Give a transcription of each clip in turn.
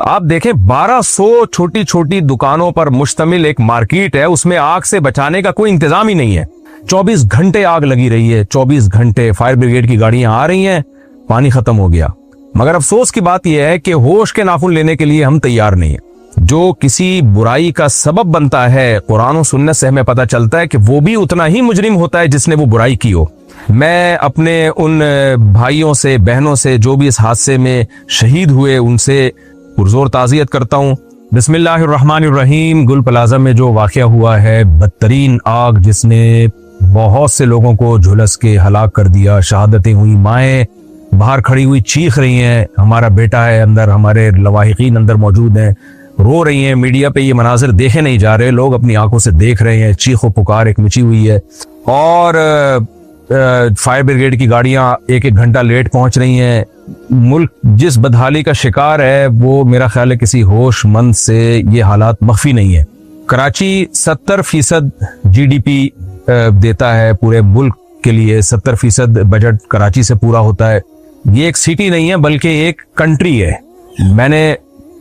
आप देखें 1200 छोटी छोटी दुकानों पर मुश्तमिल एक मार्केट है, उसमें आग से बचाने का कोई इंतजाम ही नहीं है। 24 घंटे आग लगी रही है, 24 घंटे फायर ब्रिगेड की गाड़ियां आ रही हैं, पानी खत्म हो गया। मगर अफसोस की बात यह है कि होश के नाखून लेने के लिए हम तैयार नहीं है। जो किसी बुराई का सबब बनता है, कुरान और सुन्नत से हमें पता चलता है कि वो भी उतना ही मुजरिम होता है जिसने वो बुराई की हो। मैं अपने उन भाइयों से, बहनों से जो भी इस हादसे में शहीद हुए, उनसे पुरजोर ताज़ियत करता हूँ। बिस्मिल्लाहिर्रहमानिर्रहीम। गुल प्लाजा में जो वाक़या हुआ है, बदतरीन आग जिसने बहुत से लोगों को झुलस के हलाक कर दिया, शहादतें हुई, माएँ बाहर खड़ी हुई चीख रही हैं, हमारा बेटा है अंदर, हमारे लवाहिकीन अंदर मौजूद हैं, रो रही हैं। मीडिया पे ये मनाजिर देखे नहीं जा रहे, लोग अपनी आंखों से देख रहे हैं, चीखो पुकार एक मची हुई है। और फायर ब्रिगेड की गाड़ियां एक एक घंटा लेट पहुंच रही हैं। मुल्क जिस बदहाली का शिकार है वो मेरा ख्याल है किसी होशमंद से ये हालात मख्फी नहीं है। कराची 70% GDP देता है पूरे मुल्क के लिए, 70% बजट कराची से पूरा होता है। ये एक सिटी नहीं है बल्कि एक कंट्री है। मैंने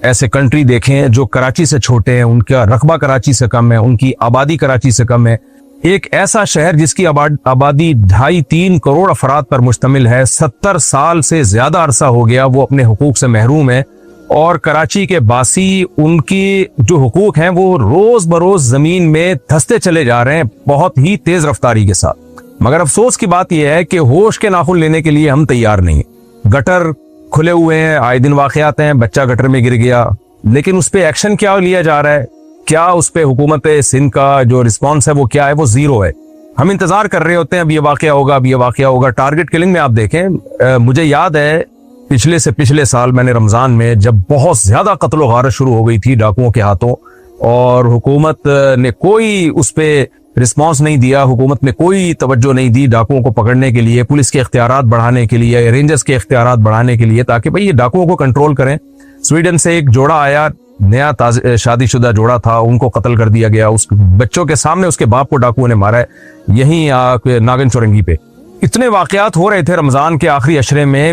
ऐसे कंट्री देखे हैं जो कराची से छोटे हैं, उनका रकबा कराची से कम है, उनकी आबादी कराची से कम है। एक ऐसा शहर जिसकी आबादी 2.5-3 करोड़ अफराद पर मुश्तमिल है, 70 साल से ज्यादा अरसा हो गया वो अपने हुकूक से महरूम है। और कराची के बासी, उनकी जो हुकूक हैं वो रोज बरोज जमीन में धंसते चले जा रहे हैं, बहुत ही तेज रफ्तारी के साथ। मगर अफसोस की बात यह है कि होश के नाखून लेने के लिए हम तैयार नहीं। गटर खुले हुए हैं, आए दिन वाकयात हैं, बच्चा गटर में गिर गया, लेकिन उस पर एक्शन क्या लिया जा रहा है, क्या उस पर हुकूमत सिंध का जो रिस्पॉन्स है वो क्या है, वो जीरो है। हम इंतजार कर रहे होते हैं अब ये वाकया होगा, अब ये वाकया होगा। टारगेट किलिंग में आप देखें, मुझे याद है पिछले से पिछले साल मैंने रमजान में जब बहुत ज्यादा कत्ल गारत शुरू हो गई थी डाकुओं के हाथों, और हुकूमत ने कोई उस पर रिस्पॉन्स नहीं दिया, हुकूमत ने कोई तवज्जो नहीं दी डाकुओं को पकड़ने के लिए, पुलिस के इख्तियारात बढ़ाने के लिए, रेंजर्स के इख्तियारात बढ़ाने के लिए, ताकि भाई ये डाकुओं को कंट्रोल करें। स्वीडन से एक जोड़ा आया, नया शादीशुदा जोड़ा था, उनको कत्ल कर दिया गया, उस बच्चों के सामने उसके बाप को डाकुओं ने मारा है, यहीं नागन चौरंगी पे। इतने वाकयात हो रहे थे रमजान के आखिरी अशरे में,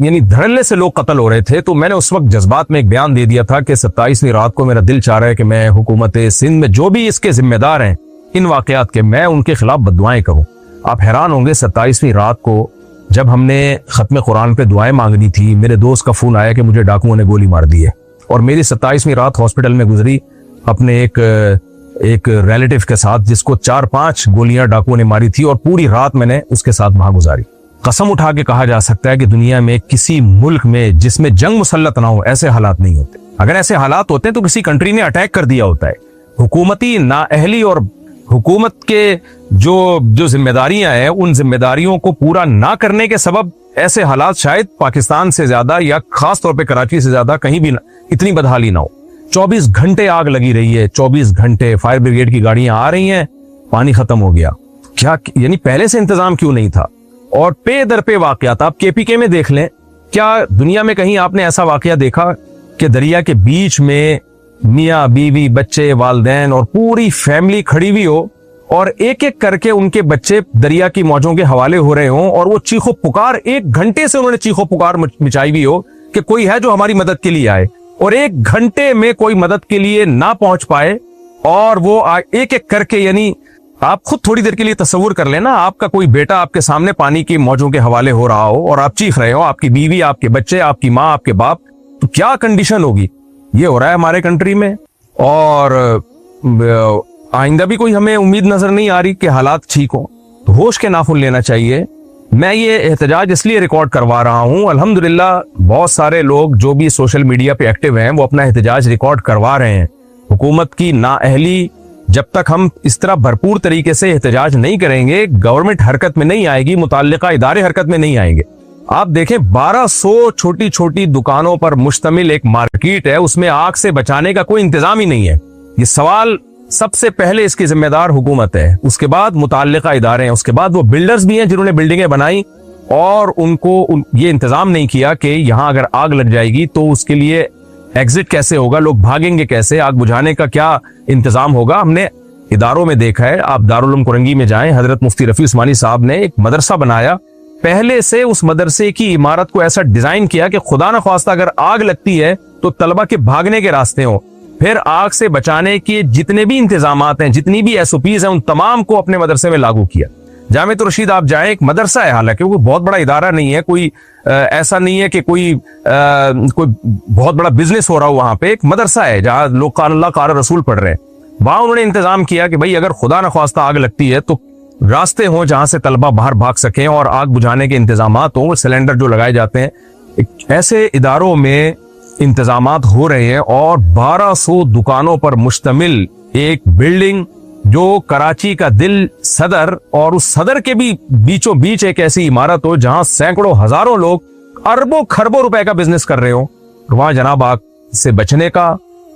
यानी धड़ल्ले से लोग कत्ल हो रहे थे। तो मैंने उस वक्त जज्बात में एक बयान दे दिया था कि 27वीं रात को मेरा दिल चाह रहा है कि मैं हुकूमत सिंध में जो भी इसके जिम्मेदार हैं इन वाकयात के, मैं उनके खिलाफ बददुआएं करूं। आप हैरान होंगे, 27वीं रात को जब हमने खत्म कुरान पे दुआएं मांगनी थी, मेरे दोस्त का फोन आया कि मुझे डाकुओं ने गोली मार दी है। और मेरी 27वीं रात हॉस्पिटल में गुजरी अपने एक रिलेटिव के साथ, जिसको 4-5 गोलियां डाकुओं ने मारी थी, और पूरी रात मैंने उसके साथ वहां गुजारी। कसम उठा के कहा जा सकता है कि दुनिया में किसी मुल्क में जिसमें जंग मुसल्लत ना हो, ऐसे हालात नहीं होते। अगर ऐसे हालात होते तो किसी कंट्री ने अटैक कर दिया होता है। हुकूमती नाअहली और हुकूमत के जो जिम्मेदारियां हैं, उन जिम्मेदारियों को पूरा ना करने के सबब ऐसे हालात शायद पाकिस्तान से ज्यादा, या खास तौर पे कराची से ज्यादा कहीं भी इतनी बदहाली ना हो। 24 घंटे आग लगी रही है, 24 घंटे फायर ब्रिगेड की गाड़ियां आ रही हैं, पानी खत्म हो गया। क्या यानी पहले से इंतजाम क्यों नहीं था? और पे दर पे वाकयात आप KPK में देख लें, क्या दुनिया में कहीं आपने ऐसा वाकया देखा कि दरिया के बीच में मियाँ बीवी, बच्चे, वालिदैन और पूरी फैमिली खड़ी हुई हो, और एक एक करके उनके बच्चे दरिया की मौजों के हवाले हो रहे हों, और वो चीखो पुकार, 1 घंटे से उन्होंने चीखो पुकार मचाई हुई हो कि कोई है जो हमारी मदद के लिए आए, और 1 घंटे में कोई मदद के लिए ना पहुंच पाए, और वो एक एक करके, यानी आप खुद थोड़ी देर के लिए तस्वुर कर लेना, आपका कोई बेटा आपके सामने पानी की मौजों के हवाले हो रहा हो और आप चीख रहे हो, आपकी बीवी, आपके बच्चे, आपकी माँ, आपके बाप, तो क्या कंडीशन होगी। ये हो रहा है हमारे कंट्री में, और आइंदा भी कोई हमें उम्मीद नजर नहीं आ रही कि हालात ठीक हो। तो होश के नाखून लेना चाहिए। मैं ये एहतजाज इसलिए रिकॉर्ड करवा रहा हूँ, अल्हम्दुलिल्लाह बहुत सारे लोग जो भी सोशल मीडिया पे एक्टिव हैं वो अपना एहतजाज रिकॉर्ड करवा रहे हैं। हुकूमत की नाअहली, जब तक हम इस तरह भरपूर तरीके से एहतजाज नहीं करेंगे, गवर्नमेंट हरकत में नहीं आएगी, मुताल्लिका इदारे हरकत में नहीं आएंगे। आप देखें 1200 छोटी छोटी दुकानों पर मुश्तमिल एक मार्केट है, उसमें आग से बचाने का कोई इंतजाम ही नहीं है। ये सवाल सबसे पहले इसकी जिम्मेदार हुकूमत है, उसके बाद मुताल्लिका इदारे हैं, उसके बाद वो बिल्डर्स भी हैं जिन्होंने बिल्डिंगें बनाई और उनको ये इंतजाम नहीं किया कि यहां अगर आग लग जाएगी तो उसके लिए एग्जिट कैसे होगा, लोग भागेंगे कैसे, आग बुझाने का क्या इंतजाम होगा। हमने इदारों में देखा है, आप दारुल उलूम कुरंगी में जाएं, हजरत मुफ्ती रफी उस्मानी साहब ने एक मदरसा बनाया, पहले से उस मदरसे की इमारत को ऐसा डिजाइन किया कि खुदा न ख्वास्ता अगर आग लगती है तो तलबा के भागने के रास्ते हों, फिर आग से बचाने के जितने भी इंतजामात हैं, जितनी भी SOPs हैं, उन तमाम को अपने मदरसे में लागू किया। जामिअतुर रशीद आप जाएं, एक मदरसा है, हालांकि कोई बहुत बड़ा इदारा नहीं है, कोई ऐसा नहीं है कि कोई बहुत बड़ा बिजनेस हो रहा हो, वहां पे एक मदरसा है जहां लोग कान अल्लाह कार रसूल पढ़ रहे हैं। वहां उन्होंने इंतजाम किया कि भाई अगर खुदा न ख्वास्ता आग लगती है तो रास्ते हों जहां से तलबा बाहर भाग सकें और आग बुझाने के इंतजामात हों, सिलेंडर जो लगाए जाते हैं। ऐसे इदारों में इंतजामात हो रहे हैं और 1200 दुकानों पर मुश्तमिल एक बिल्डिंग जो कराची का दिल सदर, और उस सदर के भी बीचों बीच एक ऐसी इमारत हो जहां सैकड़ों हजारों लोग अरबों खरबों रुपए का बिजनेस कर रहे हो, वहां जनाब आग से बचने का,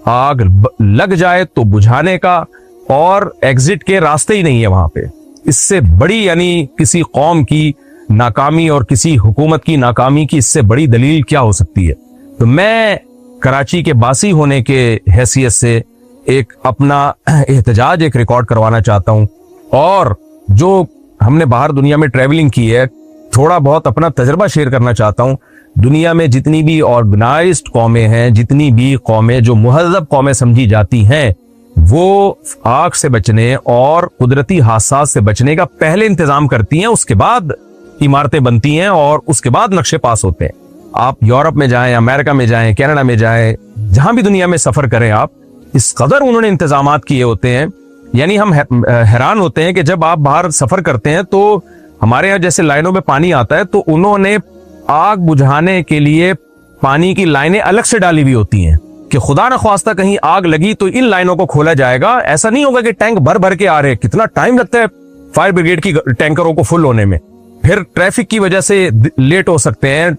आग लग जाए तो बुझाने का और एग्जिट के रास्ते ही नहीं है वहां पे। इससे बड़ी यानी किसी कौम की नाकामी और किसी हुकूमत की नाकामी की इससे बड़ी दलील क्या हो सकती है। तो मैं कराची के बासी होने के हैसियत से एक अपना एहतजाज एक रिकॉर्ड करवाना चाहता हूं, और जो हमने बाहर दुनिया में ट्रैवलिंग की है थोड़ा बहुत अपना तजर्बा शेयर करना चाहता हूं। दुनिया में जितनी भी ऑर्गेनाइज्ड कौमें हैं, जितनी भी कौमें जो मुहज़्ज़ब कौमें समझी जाती हैं, वो आग से बचने और कुदरती हादसात से बचने का पहले इंतजाम करती हैं, उसके बाद इमारतें बनती हैं और उसके बाद नक्शे पास होते हैं। आप यूरोप में जाएं, अमेरिका में जाएं, कनाडा में जाएं, जहां भी दुनिया में सफर करें आप, इस कदर उन्होंने इंतजामात किए होते हैं। यानी हम हैरान होते हैं कि जब आप बाहर सफर करते हैं तो हमारे यहाँ जैसे लाइनों में पानी आता है तो उन्होंने आग बुझाने के लिए पानी की लाइनें अलग से डाली हुई होती हैं कि खुदा न ख्वास्ता कहीं आग लगी तो इन लाइनों को खोला जाएगा। ऐसा नहीं होगा कि टैंक भर भर के आ रहे, कितना टाइम लगता है फायर ब्रिगेड की टैंकरों को फुल होने में, फिर ट्रैफिक की वजह से लेट हो सकते हैं।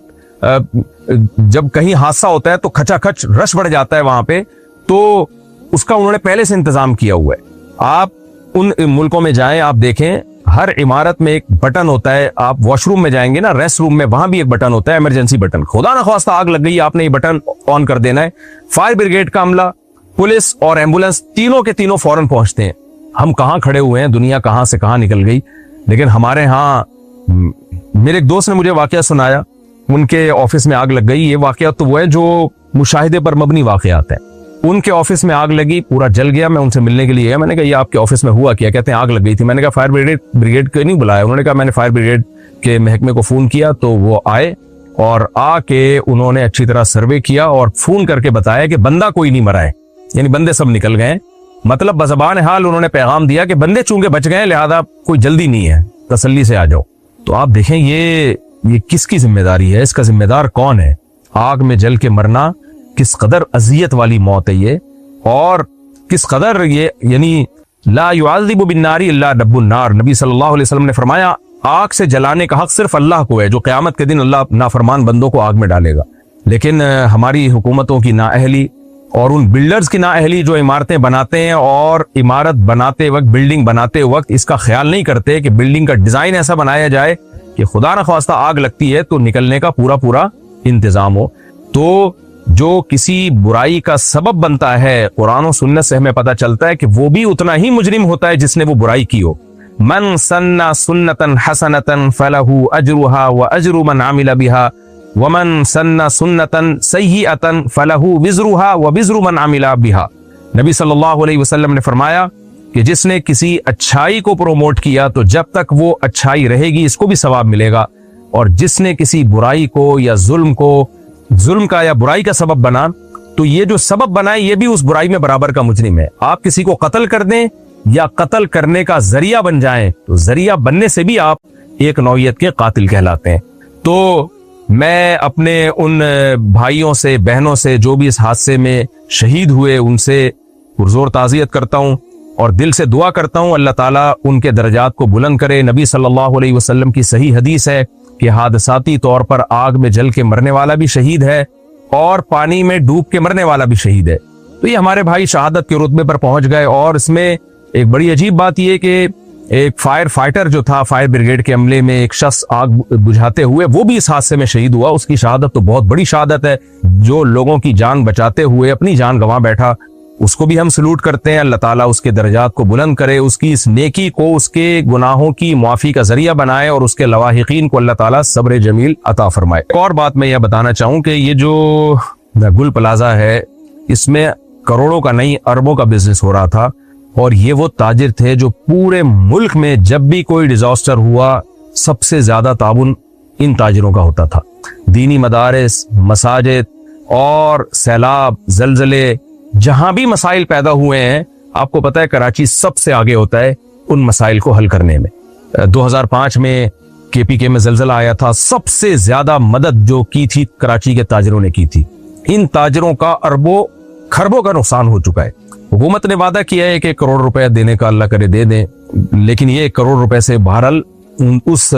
जब कहीं हादसा होता है तो खचाखच रश बढ़ जाता है वहां पे, तो उसका उन्होंने पहले से इंतजाम किया हुआ है। आप उन मुल्कों में जाएं, आप देखें हर इमारत में एक बटन होता है। आप वॉशरूम में जाएंगे ना, रेस्ट रूम में, वहां भी एक बटन होता है, इमरजेंसी बटन। खुदा ना ख्वास्ता आग लग गई, आपने ये बटन ऑन कर देना है। फायर ब्रिगेड का अमला, पुलिस और एम्बुलेंस तीनों के तीनों फौरन पहुंचते हैं। हम कहां खड़े हुए हैं, दुनिया कहां से कहां निकल गई। लेकिन हमारे यहाँ मेरे एक दोस्त ने मुझे वाकया सुनाया, उनके ऑफिस में आग लग गई। ये वाकया तो वो है जो मुशाहिदे पर मबनी वाकयात है। उनके ऑफिस में आग लगी, पूरा जल गया। मैं उनसे मिलने के लिए गया, मैंने कहा ये आपके ऑफिस में हुआ क्या? कहते हैं आग लग गई थी। मैंने कहा फायर ब्रिगेड को नहीं बुलाया? उन्होंने कहा मैंने फायर ब्रिगेड के महकमे को फोन किया तो वो आए और आके उन्होंने अच्छी तरह सर्वे किया और फोन करके बताया कि बंदा कोई नहीं मरा है, यानी बंदे सब निकल गए। मतलब बज़बान हाल उन्होंने पैगाम दिया कि बंदे चूंकि बच गए लिहाजा कोई जल्दी नहीं है, तसल्ली से आ जाओ। तो आप देखें ये किसकी जिम्मेदारी है, इसका जिम्मेदार कौन है? आग में जल के मरना किस कदर अजियत वाली मौत है ये, और किस कदर ये, यानी ला युअज़्ज़िबु बिन्नारी इल्ला रब्बुन नार। नबी सल्लल्लाहु अलैहि वसल्लम ने फरमाया आग से जलाने का हक सिर्फ अल्लाह को है, जो क़यामत के दिन अल्लाह नाफरमान बंदों को आग में डालेगा। लेकिन हमारी हुकूमतों की नाअहली और उन बिल्डर्स की नाअहली जो इमारतें बनाते हैं और इमारत बनाते वक्त, बिल्डिंग बनाते वक्त इसका ख्याल नहीं करते कि बिल्डिंग का डिजाइन ऐसा बनाया जाए कि खुदा न ख्वास्ता आग लगती है तो निकलने का पूरा पूरा इंतजाम हो। तो जो किसी बुराई का सबब बनता है, कुरान और सुन्नत से हमें पता चलता है कि वो भी उतना ही मुजरिम होता है जिसने वो बुराई की हो। मन सन्ना सुन्नतन हसनतन फलहू अजरुहा व अजरु मन आमिला बिहा वमन सन्ना सुन्नतन सय्यतन फलहू विज़रुहा व विज़रु मन आमिला बिहा। नबी सल्लल्लाहु अलैहि वसल्लम ने फरमाया कि जिसने किसी अच्छाई को प्रोमोट किया तो जब तक वो अच्छाई रहेगी इसको भी सवाब मिलेगा, और जिसने किसी बुराई को या जुल्म का या बुराई का सबब बना तो ये जो सबब बनाए ये भी उस बुराई में बराबर का मुजरिम है। आप किसी को कत्ल कर दें या कत्ल करने का जरिया बन जाएं तो जरिया बनने से भी आप एक नौयत के कातिल कहलाते हैं। तो मैं अपने उन भाइयों से, बहनों से जो भी इस हादसे में शहीद हुए उनसे पुरजोर ताज़ियत करता हूं और दिल से दुआ करता हूं अल्लाह ताला उनके दर्जात को बुलंद करे। नबी सल्लल्लाहु अलैहि वसल्लम की सही हदीस है कि हादसाती तौर पर आग में जल के मरने वाला भी शहीद है और पानी में डूब के मरने वाला भी शहीद है। तो ये हमारे भाई शहादत के रुतबे पर पहुंच गए। और इसमें एक बड़ी अजीब बात यह कि एक फायर फाइटर जो था फायर ब्रिगेड के अमले में, एक शख्स आग बुझाते हुए वो भी इस हादसे में शहीद हुआ। उसकी शहादत तो बहुत बड़ी शहादत है, जो लोगों की जान बचाते हुए अपनी जान गंवा बैठा, उसको भी हम सलूट करते हैं। अल्लाह ताला उसके दर्जात को बुलंद करे, उसकी इस नेकी को उसके गुनाहों की मुआफी का जरिया बनाए और उसके लवाहिकीन को अल्लाह ताला सब्र जमील अता फरमाए। एक और बात मैं यह बताना चाहूं कि ये जो گل پلازا ہے, اس میں کروڑوں کا نہیں اربوں کا بزنس ہو رہا تھا, اور یہ وہ تاجر تھے جو پورے ملک میں جب بھی کوئی ڈیزاسٹر ہوا سب سے زیادہ تعاون ان تاجروں کا ہوتا تھا. دینی مدارس, مساجد اور سیلاب, زلزلے, جہاں بھی مسائل پیدا ہوئے ہیں, آپ کو پتہ ہے کراچی سب سے آگے ہوتا ہے ان مسائل کو حل کرنے میں. 2005 میں KPK میں زلزلہ آیا تھا, سب سے زیادہ مدد جو کی تھی کراچی کے تاجروں نے کی تھی. ان تاجروں کا اربوں کھربوں کا نقصان ہو چکا ہے. حکومت نے وعدہ کیا ہے کہ 1 کروڑ روپے دینے کا, اللہ کرے دے دیں, لیکن یہ 1 کروڑ روپے سے بہرحال اس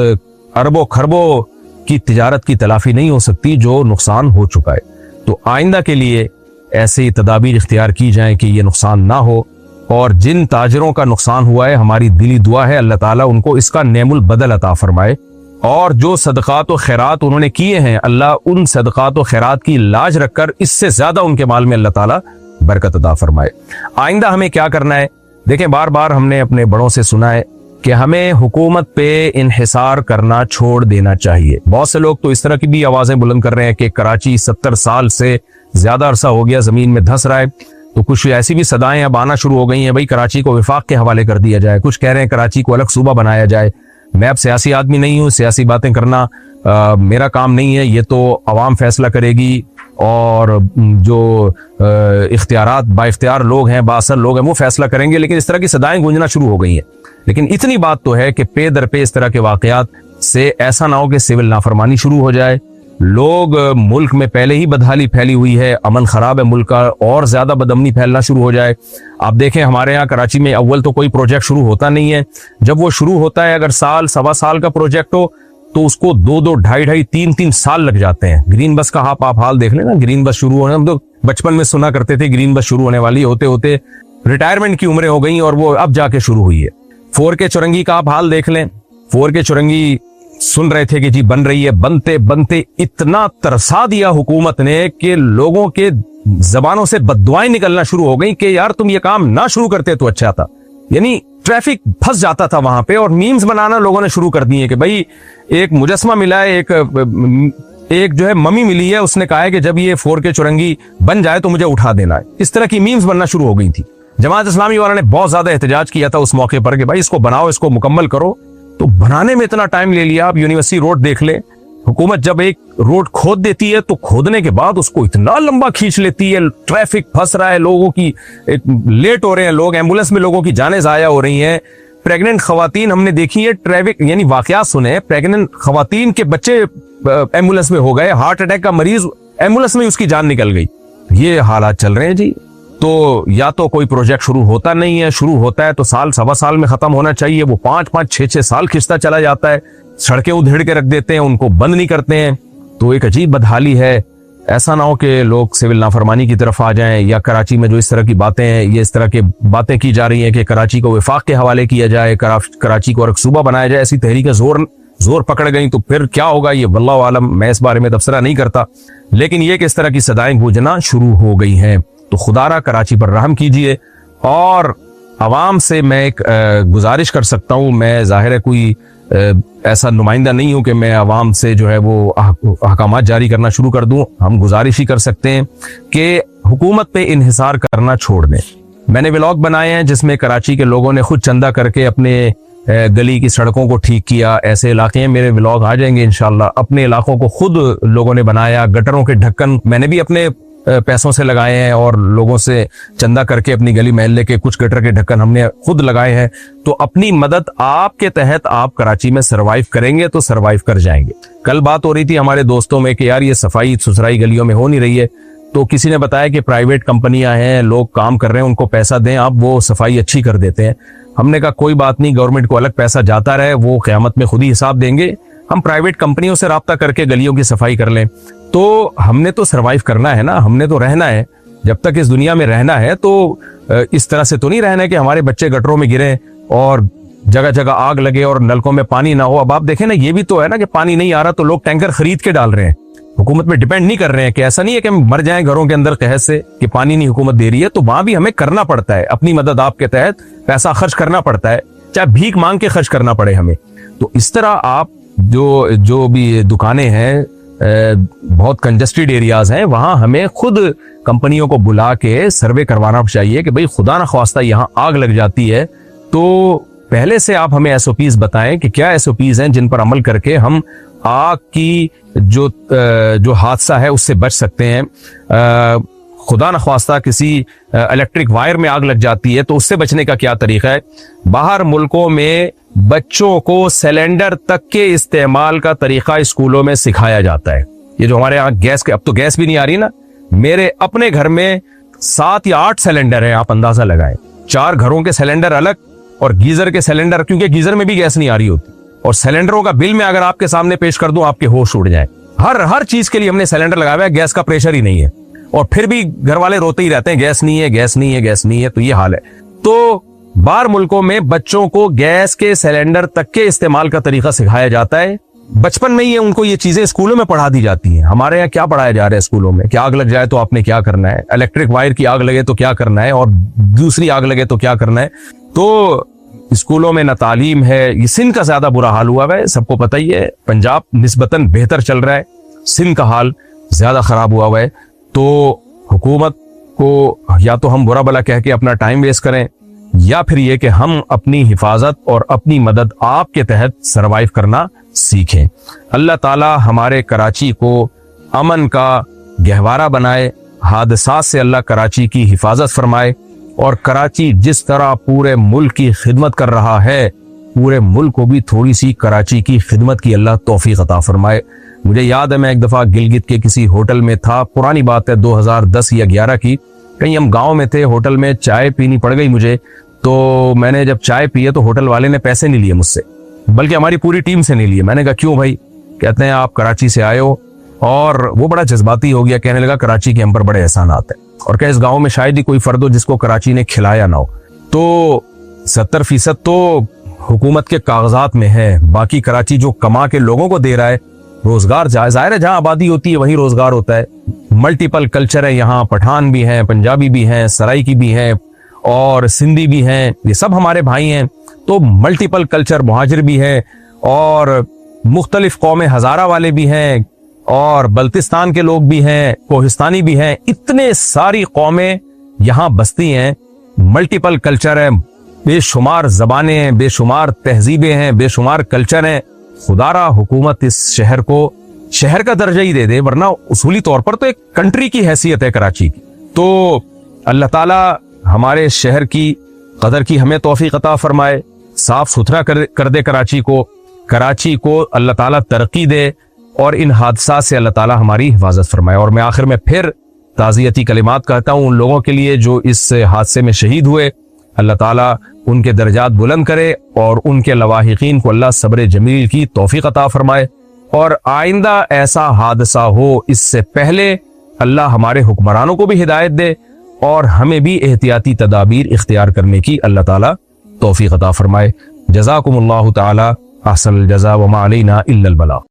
اربوں کھربوں کی تجارت کی تلافی نہیں ہو سکتی جو نقصان ہو چکا ہے. تو آئندہ کے لیے ایسی تدابیر اختیار کی جائیں کہ یہ نقصان نہ ہو, اور جن تاجروں کا نقصان ہوا ہے ہماری دلی دعا ہے اللہ تعالیٰ ان کو اس کا نعم البدل عطا فرمائے, اور جو صدقات و خیرات انہوں نے کیے ہیں اللہ ان صدقات و خیرات کی لاج رکھ کر اس سے زیادہ ان کے مال میں اللہ تعالیٰ برکت عطا فرمائے. آئندہ ہمیں کیا کرنا ہے؟ دیکھیں, بار بار ہم نے اپنے بڑوں سے سنا ہے کہ ہمیں حکومت پہ انحصار کرنا چھوڑ دینا چاہیے. بہت سے لوگ تو اس طرح کی بھی آوازیں بلند کر رہے ہیں کہ کراچی 70 سال سے زیادہ عرصہ ہو گیا زمین میں دھس رہا ہے. تو کچھ ایسی بھی صدائیں اب آنا شروع ہو گئی ہیں, بھائی کراچی کو وفاق کے حوالے کر دیا جائے. کچھ کہہ رہے ہیں کراچی کو الگ صوبہ بنایا جائے. میں اب سیاسی آدمی نہیں ہوں, سیاسی باتیں کرنا میرا کام نہیں ہے, یہ تو عوام فیصلہ کرے گی, اور جو اختیارات با اختیار لوگ ہیں, با اثر لوگ ہیں, وہ فیصلہ کریں گے. لیکن اس طرح کی صدائیں گونجنا شروع ہو گئی ہیں. لیکن اتنی بات تو ہے کہ پے در پے اس طرح کے واقعات سے ایسا نہ ہو کہ سول نافرمانی شروع ہو جائے. لوگ ملک میں پہلے ہی بدحالی پھیلی ہوئی ہے, امن خراب ہے ملک کا, اور زیادہ بدامنی پھیلنا شروع ہو جائے. آپ دیکھیں ہمارے یہاں کراچی میں اول تو کوئی پروجیکٹ شروع ہوتا نہیں ہے. جب وہ شروع ہوتا ہے, اگر سال سوا سال کا پروجیکٹ ہو تو اس کو 2-2, 2.5-2.5, 3-3 سال لگ جاتے ہیں. گرین بس کا آپ حال دیکھ لیں نا, گرین بس شروع ہونے, ہم تو بچپن میں سنا کرتے تھے گرین بس شروع ہونے والی, ہوتے ہوتے ریٹائرمنٹ کی عمریں ہو گئیں اور وہ اب جا کے شروع ہوئی ہے. 4K چورنگی کا آپ حال دیکھ لیں. 4K چورنگی سن رہے تھے کہ جی بن رہی ہے, بنتے بنتے اتنا ترسا دیا حکومت نے کہ لوگوں کے زبانوں سے بددعائیں نکلنا شروع ہو گئیں کہ یار تم یہ کام نہ شروع کرتے تو اچھا تھا. یعنی ٹریفک پھنس جاتا تھا وہاں پہ, اور میمز بنانا لوگوں نے شروع کر دیے کہ بھائی ایک مجسمہ ملا ہے, ایک جو ہے ممی ملی ہے, اس نے کہا ہے کہ جب یہ 4K چورنگی بن جائے تو مجھے اٹھا دینا ہے. اس طرح کی میمز بننا شروع ہو گئی تھی. جماعت اسلامی والوں نے بہت زیادہ احتجاج کیا تھا اس موقع پر کہ بھائی اس کو بناؤ, اس کو مکمل کرو. تو بنانے میں اتنا ٹائم لے لیا. آپ یونیورسٹی روڈ دیکھ لیں, حکومت جب ایک روڈ کھود دیتی ہے تو کھودنے کے بعد اس کو اتنا لمبا کھینچ لیتی ہے, ٹریفک پھنس رہا ہے, لوگوں کی لیٹ ہو رہے ہیں لوگ, ایمبولینس میں لوگوں کی جانیں ضائع ہو رہی ہیں. پریگننٹ خواتین ہم نے دیکھی ہے, ٹریفک یعنی واقعات سنے, پریگننٹ خواتین کے بچے ایمبولینس میں ہو گئے, ہارٹ اٹیک کا مریض ایمبولینس میں اس کی جان نکل گئی. یہ حالات چل رہے ہیں جی. تو یا تو کوئی پروجیکٹ شروع ہوتا نہیں ہے, شروع ہوتا ہے تو سال سوا سال میں ختم ہونا چاہیے, وہ 5-5, 6-6 سال کھنچتا چلا جاتا ہے. سڑکیں ادھیڑ کے رکھ دیتے ہیں, ان کو بند نہیں کرتے ہیں. تو ایک عجیب بدحالی ہے. ایسا نہ ہو کہ لوگ سول نافرمانی کی طرف آ جائیں, یا کراچی میں جو اس طرح کی باتیں ہیں, یہ اس طرح کی باتیں کی جا رہی ہیں کہ کراچی کو وفاق کے حوالے کیا جائے, کراچی کو ایک صوبہ بنایا جائے, ایسی تحریکیں زور پکڑ گئیں تو پھر کیا ہوگا یہ واللہ عالم. میں اس بارے میں تبصرہ نہیں کرتا, لیکن یہ کہ اس طرح کی صدائیں گونجنا شروع ہو گئی ہیں. تو خدا را کراچی پر رحم کیجئے. اور عوام سے میں ایک گزارش کر سکتا ہوں, میں ظاہر ہے کوئی ایسا نمائندہ نہیں ہوں کہ میں عوام سے جو ہے وہ احکامات جاری کرنا شروع کر دوں. ہم گزارش ہی کر سکتے ہیں کہ حکومت پہ انحصار کرنا چھوڑ دیں. میں نے ولاگ بنائے ہیں جس میں کراچی کے لوگوں نے خود چندہ کر کے اپنے گلی کی سڑکوں کو ٹھیک کیا. ایسے علاقے ہیں, میرے ولاگ آ جائیں گے انشاءاللہ. اپنے علاقوں کو خود لوگوں نے بنایا. گٹروں کے ڈھکن میں نے بھی اپنے پیسوں سے لگائے ہیں, اور لوگوں سے چندہ کر کے اپنی گلی محلے کے کچھ گٹر کے ڈھکن ہم نے خود لگائے ہیں. تو اپنی مدد آپ کے تحت آپ کراچی میں سروائیو کریں گے تو سروائیو کر جائیں گے. کل بات ہو رہی تھی ہمارے دوستوں میں کہ یار یہ صفائی ستھرائی گلیوں میں ہو نہیں رہی ہے, تو کسی نے بتایا کہ پرائیویٹ کمپنیاں ہیں, لوگ کام کر رہے ہیں, ان کو پیسہ دیں آپ, وہ صفائی اچھی کر دیتے ہیں. ہم نے کہا کوئی بات نہیں, گورنمنٹ کو الگ پیسہ جاتا رہے, وہ قیامت میں خود ہی حساب دیں گے. ہم پرائیویٹ کمپنیوں سے رابطہ کر کے گلیوں کی صفائی کر لیں. تو ہم نے تو سروائیو کرنا ہے نا, ہم نے تو رہنا ہے. جب تک اس دنیا میں رہنا ہے تو اس طرح سے تو نہیں رہنا ہے کہ ہمارے بچے گٹروں میں گریں اور جگہ جگہ آگ لگے اور نلکوں میں پانی نہ ہو. اب آپ دیکھیں نا, یہ بھی تو ہے نا کہ پانی نہیں آ رہا تو لوگ ٹینکر خرید کے ڈال رہے ہیں, حکومت میں ڈیپینڈ نہیں کر رہے ہیں. کہ ایسا نہیں ہے کہ ہم مر جائیں گھروں کے اندر قحط سے کہ پانی نہیں حکومت دے رہی ہے. تو وہاں بھی ہمیں کرنا پڑتا ہے, اپنی مدد آپ کے تحت پیسہ خرچ کرنا پڑتا ہے, چاہے بھیک مانگ کے خرچ کرنا پڑے ہمیں. تو اس طرح آپ جو بھی دکانیں ہیں بہت کنجسٹڈ ایریاز ہیں وہاں ہمیں خود کمپنیوں کو بلا کے سروے کروانا چاہیے کہ بھئی خدا نہ خواستہ یہاں آگ لگ جاتی ہے تو پہلے سے آپ ہمیں ایس او پیز بتائیں کہ کیا ایس او پیز ہیں جن پر عمل کر کے ہم آگ کی جو حادثہ ہے اس سے بچ سکتے ہیں. خدا نہ خواستہ کسی الیکٹرک وائر میں آگ لگ جاتی ہے تو اس سے بچنے کا کیا طریقہ ہے. باہر ملکوں میں بچوں کو سلنڈر تک کے استعمال کا طریقہ اسکولوں میں سکھایا جاتا ہے. یہ جو ہمارے یہاں گیس کے اب تو گیس بھی نہیں آ رہی نا, میرے اپنے گھر میں 7 یا 8 سلنڈر ہیں, آپ اندازہ لگائیں. 4 گھروں کے سلنڈر الگ اور گیزر کے سلنڈر, کیونکہ گیزر میں بھی گیس نہیں آ رہی ہوتی, اور سلنڈروں کا بل میں اگر آپ کے سامنے پیش کر دوں آپ کے ہوش اڑ جائیں. ہر چیز کے لیے ہم نے سلنڈر لگایا ہوا ہے, گیس کا پریشر ہی نہیں ہے, اور پھر بھی گھر والے روتے ہی رہتے ہیں گیس نہیں ہے گیس نہیں ہے گیس نہیں ہے. تو یہ حال ہے. تو باہر ملکوں میں بچوں کو گیس کے سلنڈر تک کے استعمال کا طریقہ سکھایا جاتا ہے, بچپن میں ہی ان کو یہ چیزیں اسکولوں میں پڑھا دی جاتی ہیں. ہمارے یہاں کیا پڑھایا جا رہا ہے اسکولوں میں کہ آگ لگ جائے تو آپ نے کیا کرنا ہے, الیکٹرک وائر کی آگ لگے تو کیا کرنا ہے, اور دوسری آگ لگے تو کیا کرنا ہے. تو اسکولوں میں نہ تعلیم ہے. یہ سندھ کا زیادہ برا حال ہوا ہے, سب کو پتہ ہی ہے. پنجاب نسبتاً بہتر چل رہا ہے, سندھ کا حال زیادہ خراب ہوا ہے. تو حکومت کو یا تو ہم برا بلا کہہ کے اپنا ٹائم ویسٹ کریں, یا پھر یہ کہ ہم اپنی حفاظت اور اپنی مدد آپ کے تحت سروائیو کرنا سیکھیں. اللہ تعالی ہمارے کراچی کو امن کا گہوارہ بنائے, حادثات سے اللہ کراچی کی حفاظت فرمائے, اور کراچی جس طرح پورے ملک کی خدمت کر رہا ہے پورے ملک کو بھی تھوڑی سی کراچی کی خدمت کی اللہ توفیق عطا فرمائے. مجھے یاد ہے میں ایک دفعہ گلگت کے کسی ہوٹل میں تھا, پرانی بات ہے 2010 یا 11 کی, کہیں ہم گاؤں میں تھے, ہوٹل میں چائے پینی پڑ گئی مجھے. تو میں نے جب چائے پیے تو ہوٹل والے نے پیسے نہیں لیے مجھ سے, بلکہ ہماری پوری ٹیم سے نہیں لیے. میں نے کہا کیوں بھائی؟ کہتے ہیں آپ کراچی سے آئے ہو, اور وہ بڑا جذباتی ہو گیا, کہنے لگا کراچی کے ہم پر بڑے احسانات ہیں, اور کہ اس گاؤں میں شاید ہی کوئی فرد ہو جس کو کراچی نے کھلایا نہ ہو. تو 70% تو حکومت کے کاغذات میں ہے, باقی کراچی جو کما کے لوگوں کو دے رہا ہے روزگار, ظاہر ہے جہاں آبادی ہوتی ہے وہیں روزگار ہوتا ہے. ملٹیپل کلچر ہے یہاں, پٹھان بھی ہیں, پنجابی بھی ہیں, سرائی کی بھی ہیں, اور سندھی بھی ہیں, یہ سب ہمارے بھائی ہیں. تو ملٹیپل کلچر, مہاجر بھی ہیں, اور مختلف قومیں, ہزارہ والے بھی ہیں, اور بلتستان کے لوگ بھی ہیں, کوہستانی بھی ہیں. اتنے ساری قومیں یہاں بستی ہیں, ملٹیپل کلچر ہے, بے شمار زبانیں ہیں, بے شمار تہذیبیں ہیں, بے شمار کلچر ہیں. خدا را حکومت اس شہر کو شہر کا درجہ ہی دے دے, ورنہ اصولی طور پر تو ایک کنٹری کی حیثیت ہے کراچی کی. تو اللہ تعالی ہمارے شہر کی قدر کی ہمیں توفیق عطا فرمائے, صاف ستھرا کر دے کراچی کو اللہ تعالیٰ ترقی دے, اور ان حادثات سے اللہ تعالیٰ ہماری حفاظت فرمائے. اور میں آخر میں پھر تعزیتی کلمات کہتا ہوں ان لوگوں کے لیے جو اس حادثے میں شہید ہوئے, اللہ تعالیٰ ان کے درجات بلند کرے, اور ان کے لواحقین کو اللہ صبر جمیل کی توفیق عطا فرمائے. اور آئندہ ایسا حادثہ ہو اس سے پہلے اللہ ہمارے حکمرانوں کو بھی ہدایت دے, اور ہمیں بھی احتیاطی تدابیر اختیار کرنے کی اللہ تعالیٰ توفیق عطا فرمائے. جزاکم اللہ تعالی احسن الجزاء وما علینا الا البلاغ.